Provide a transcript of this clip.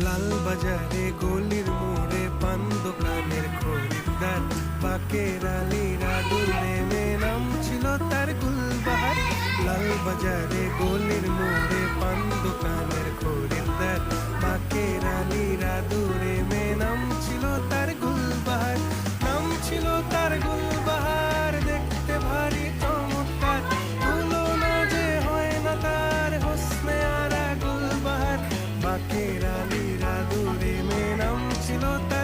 লাল বাজারে গলির মোড়ে পান দোকানের খরিদ্দার, বাকের আলীরা নেমে নাম ছিল তার গুলবাহার। লাল বাজারে গলির মোড়ে পান দোকানের খরিদ্দার, বাকের আলীরা নেমে নাম ছিল তার গুলবাহার। নাম ছিল তার গুলবাহার, দেখতে ভারী চমৎকার, তুলনা যে হয় না তার হোসনে আরা গুলবাহার। বাকের আলীরা নেমে নাম ছিল তার